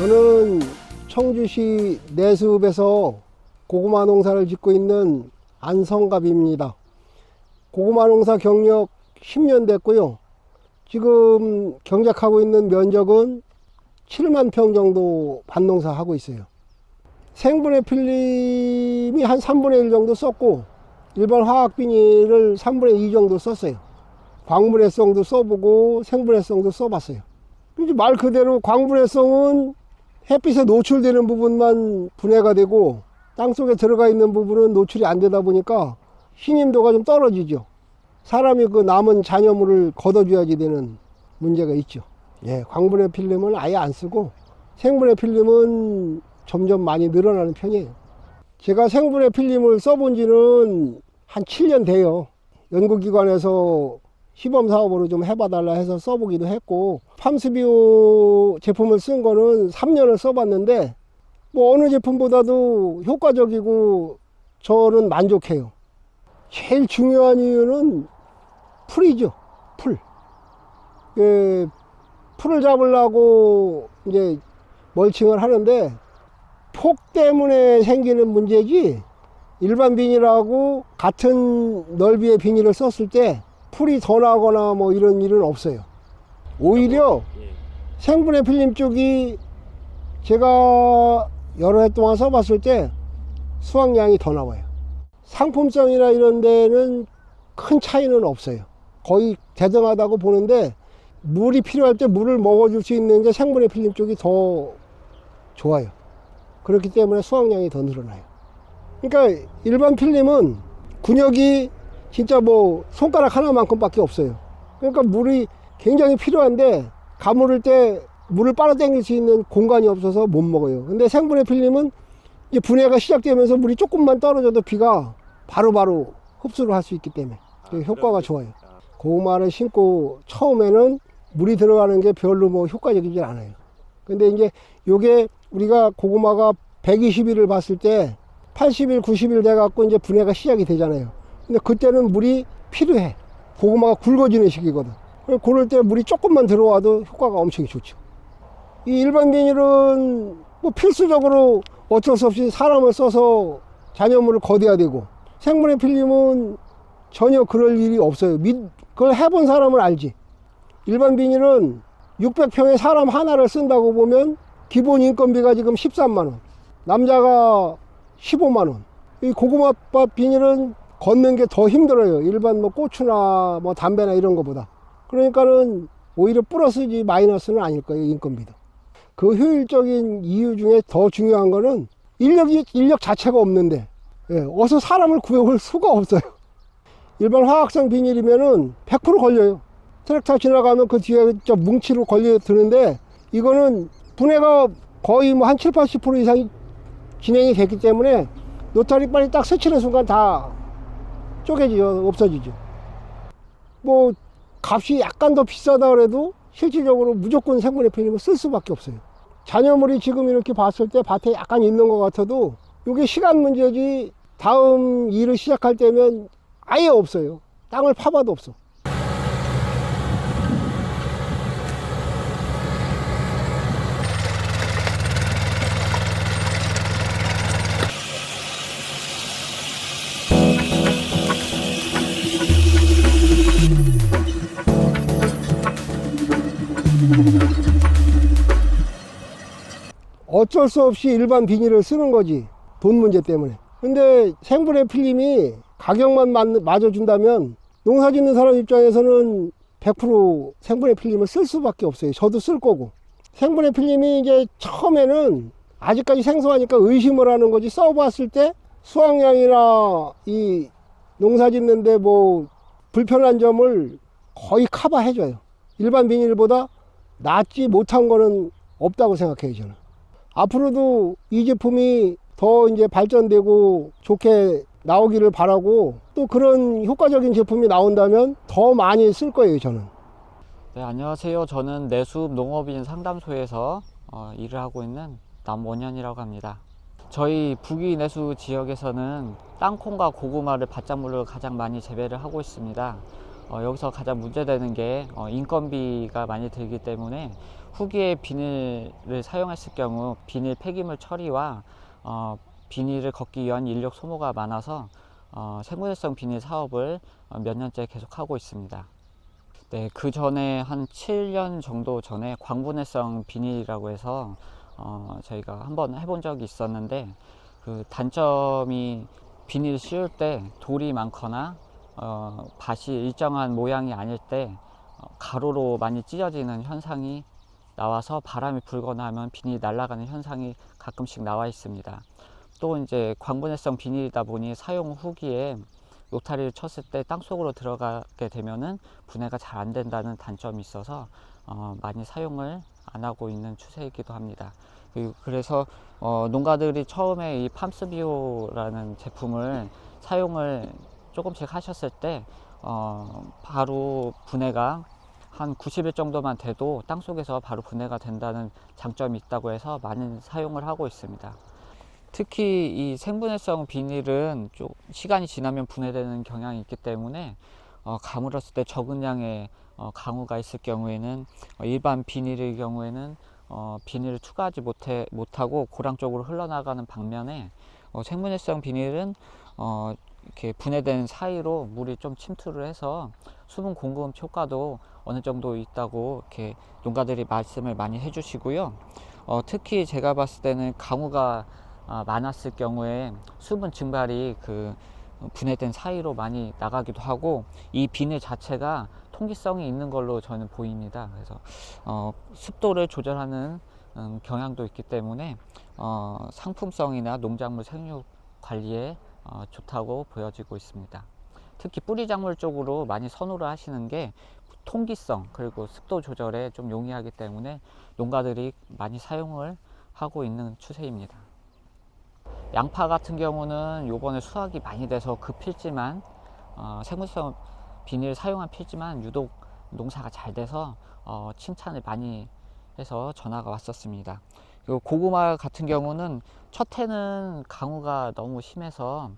저는 청주시 내숲에서 고구마 농사를 짓고 있는 안성갑입니다. 고구마 농사 경력 10년 됐고요. 지금 경작하고 있는 면적은 7만 평 정도 밭농사 하고 있어요. 생분해 필름이 한 3분의 1 정도 썼고, 일반 화학 비닐을 3분의 2 정도 썼어요. 광분해성도 써보고 생분해성도 써봤어요. 이제 말 그대로 광분해성은 햇빛에 노출되는 부분만 분해가 되고, 땅속에 들어가 있는 부분은 노출이 안 되다 보니까 신임도가 좀 떨어지죠. 사람이 그 남은 잔여물을 걷어줘야지 되는 문제가 있죠. 예, 광분해 필름은 아예 안 쓰고 생분해 필름은 점점 많이 늘어나는 편이에요. 제가 생분해 필름을 써본 지는 한 7년 돼요. 연구기관에서 시범 사업으로 좀 해봐달라 해서 써보기도 했고, 팜스비오 제품을 쓴 거는 3년을 써봤는데 뭐 어느 제품보다도 효과적이고 저는 만족해요. 제일 중요한 이유는 풀이죠. 풀. 풀을 잡으려고 이제 멀칭을 하는데 폭 때문에 생기는 문제지, 일반 비닐하고 같은 넓이의 비닐을 썼을 때 풀이 더 나거나 뭐 이런 일은 없어요. 오히려 생분해 필름 쪽이 제가 여러 해 동안 써봤을 때 수확량이 더 나와요. 상품성이나 이런 데는 큰 차이는 없어요. 거의 대등하다고 보는데, 물이 필요할 때 물을 먹어줄 수 있는 게 생분해 필름 쪽이 더 좋아요. 그렇기 때문에 수확량이 더 늘어나요. 그러니까 일반 필름은 군역이 진짜 뭐 손가락 하나만큼밖에 없어요. 그러니까 물이 굉장히 필요한데 가물을 때 물을 빨아당길 수 있는 공간이 없어서 못 먹어요. 근데 생분해 필름은 이제 분해가 시작되면서 물이 조금만 떨어져도 비가 바로바로 흡수를 할 수 있기 때문에 효과가 좋아요. 고구마를 심고 처음에는 물이 들어가는 게 별로 뭐 효과적이지 않아요. 근데 이제 요게 우리가 고구마가 120일을 봤을 때 80일, 90일 돼갖고 이제 분해가 시작이 되잖아요. 근데 그때는 물이 필요해. 고구마가 굵어지는 시기거든. 그럴 때 물이 조금만 들어와도 효과가 엄청 좋죠. 이 일반 비닐은 뭐 필수적으로 어쩔 수 없이 사람을 써서 잔여물을 걷어야 되고, 생분해 필름은 전혀 그럴 일이 없어요. 그걸 해본 사람은 알지. 일반 비닐은 600평에 사람 하나를 쓴다고 보면 기본 인건비가 지금 13만원, 남자가 15만원. 이 고구마밭 비닐은 걷는 게 더 힘들어요. 일반 뭐 고추나 뭐 담배나 이런 거보다. 그러니까는 오히려 플러스지 마이너스는 아닐 거예요, 인건비도. 그 효율적인 이유 중에 더 중요한 거는 인력 자체가 없는데, 어서 사람을 구해올 수가 없어요. 일반 화학성 비닐이면은 100% 걸려요. 트랙터 지나가면 그 뒤에 저 뭉치로 걸려 드는데, 이거는 분해가 거의 뭐 한 7, 80% 이상이 진행이 됐기 때문에 노탈이 빨리 딱 스치는 순간 다 쪼개지죠. 없어지죠. 뭐 값이 약간 더 비싸다 그래도 실질적으로 무조건 생분해 필름을 쓸 수밖에 없어요. 잔여물이 지금 이렇게 봤을 때 밭에 약간 있는 것 같아도 이게 시간 문제지, 다음 일을 시작할 때면 아예 없어요. 땅을 파봐도 없어. 어쩔 수 없이 일반 비닐을 쓰는 거지, 돈 문제 때문에. 근데 생분해 필름이 가격만 맞아준다면 농사 짓는 사람 입장에서는 100% 생분해 필름을 쓸 수밖에 없어요. 저도 쓸 거고. 생분해 필름이 이제 처음에는 아직까지 생소하니까 의심을 하는 거지, 써봤을 때 수확량이나 이 농사 짓는데 뭐 불편한 점을 거의 커버해줘요. 일반 비닐보다 낫지 못한 거는 없다고 생각해요, 저는. 앞으로도 이 제품이 더 이제 발전되고 좋게 나오기를 바라고, 또 그런 효과적인 제품이 나온다면 더 많이 쓸 거예요, 저는. 네, 안녕하세요. 저는 내숲 농업인 상담소에서 일을 하고 있는 남원현이라고 합니다. 저희 북위 내수 지역에서는 땅콩과 고구마를 밭작물로 가장 많이 재배를 하고 있습니다. 여기서 가장 문제되는 게 인건비가 많이 들기 때문에 후기에 비닐을 사용했을 경우 비닐 폐기물 처리와 비닐을 걷기 위한 인력 소모가 많아서 생분해성 비닐 사업을 몇 년째 계속하고 있습니다. 네, 그 전에 한 7년 정도 전에 광분해성 비닐이라고 해서 저희가 한번 해본 적이 있었는데, 그 단점이 비닐 씌울 때 돌이 많거나 밭이 일정한 모양이 아닐 때 가로로 많이 찢어지는 현상이 나와서 바람이 불거나 하면 비닐이 날아가는 현상이 가끔씩 나와 있습니다. 또 이제 광분해성 비닐이다 보니 사용 후기에 노타리를 쳤을 때 땅속으로 들어가게 되면은 분해가 잘 안 된다는 단점이 있어서 많이 사용을 안 하고 있는 추세이기도 합니다. 그래서 농가들이 처음에 이 팜스비오라는 제품을 사용을 조금씩 하셨을 때 바로 분해가 한 90일 정도만 돼도 땅속에서 바로 분해가 된다는 장점이 있다고 해서 많은 사용을 하고 있습니다. 특히 이 생분해성 비닐은 좀 시간이 지나면 분해되는 경향이 있기 때문에 가물었을 때 적은 양의 강우가 있을 경우에는 일반 비닐의 경우에는 비닐을 투과하지 못하고 고랑 쪽으로 흘러나가는 반면에 생분해성 비닐은 이렇게 분해된 사이로 물이 좀 침투를 해서 수분 공급 효과도 어느 정도 있다고 이렇게 농가들이 말씀을 많이 해주시고요. 특히 제가 봤을 때는 강우가 많았을 경우에 수분 증발이 그 분해된 사이로 많이 나가기도 하고, 이 비닐 자체가 통기성이 있는 걸로 저는 보입니다. 그래서 습도를 조절하는 경향도 있기 때문에 상품성이나 농작물 생육 관리에 좋다고 보여지고 있습니다. 특히 뿌리 작물 쪽으로 많이 선호를 하시는 게 통기성 그리고 습도 조절에 좀 용이하기 때문에 농가들이 많이 사용을 하고 있는 추세입니다. 양파 같은 경우는 요번에 수확이 많이 돼서 그 필지만 생분해성 비닐 사용한 필지만 유독 농사가 잘 돼서 칭찬을 많이 해서 전화가 왔었습니다. 그리고 고구마 같은 경우는 첫 해는 강우가 너무 심해서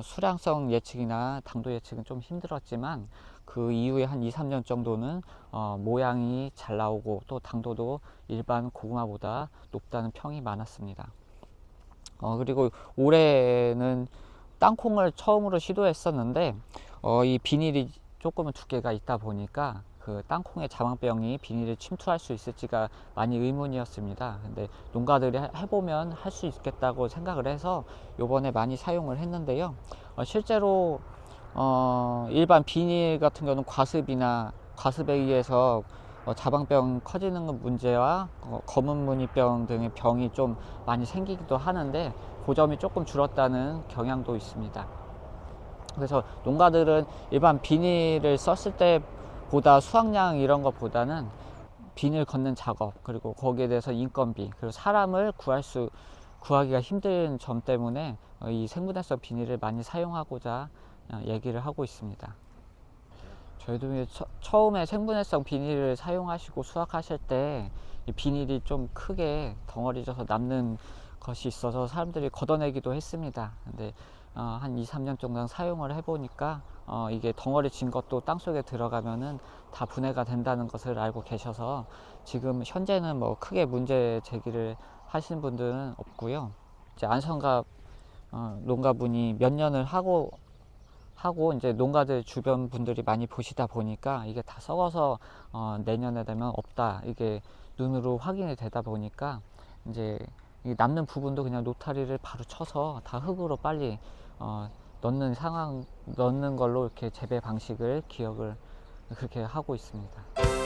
수량성 예측이나 당도 예측은 좀 힘들었지만 그 이후에 한 2, 3년 정도는 모양이 잘 나오고 또 당도도 일반 고구마보다 높다는 평이 많았습니다. 그리고 올해는 땅콩을 처음으로 시도했었는데 이 비닐이 조금은 두께가 있다 보니까 그 땅콩의 자망병이 비닐을 침투할 수 있을지가 많이 의문이었습니다. 근데 농가들이 해보면 할 수 있겠다고 생각을 해서 요번에 많이 사용을 했는데요. 실제로 일반 비닐 같은 경우는 과습에 의해서 자방병 커지는 문제와 검은 무늬병 등의 병이 좀 많이 생기기도 하는데 그 점이 조금 줄었다는 경향도 있습니다. 그래서 농가들은 일반 비닐을 썼을 때보다 수확량 이런 것보다는 비닐 걷는 작업, 그리고 거기에 대해서 인건비, 그리고 사람을 구하기가 힘든 점 때문에 이 생분해성 비닐을 많이 사용하고자 얘기를 하고 있습니다. 저희도 처음에 생분해성 비닐을 사용하시고 수확하실 때 이 비닐이 좀 크게 덩어리져서 남는 것이 있어서 사람들이 걷어내기도 했습니다. 근데 한 2, 3년 정도 사용을 해보니까 이게 덩어리진 것도 땅속에 들어가면은 다 분해가 된다는 것을 알고 계셔서 지금 현재는 뭐 크게 문제 제기를 하시는 분들은 없고요. 이제 안성갑 농가분이 몇 년을 하고 이제 농가들 주변 분들이 많이 보시다 보니까 이게 다 썩어서 내년에 되면 없다, 이게 눈으로 확인이 되다 보니까 이제 이 남는 부분도 그냥 노타리를 바로 쳐서 다 흙으로 빨리 넣는 걸로 이렇게 재배 방식을 기억을 그렇게 하고 있습니다.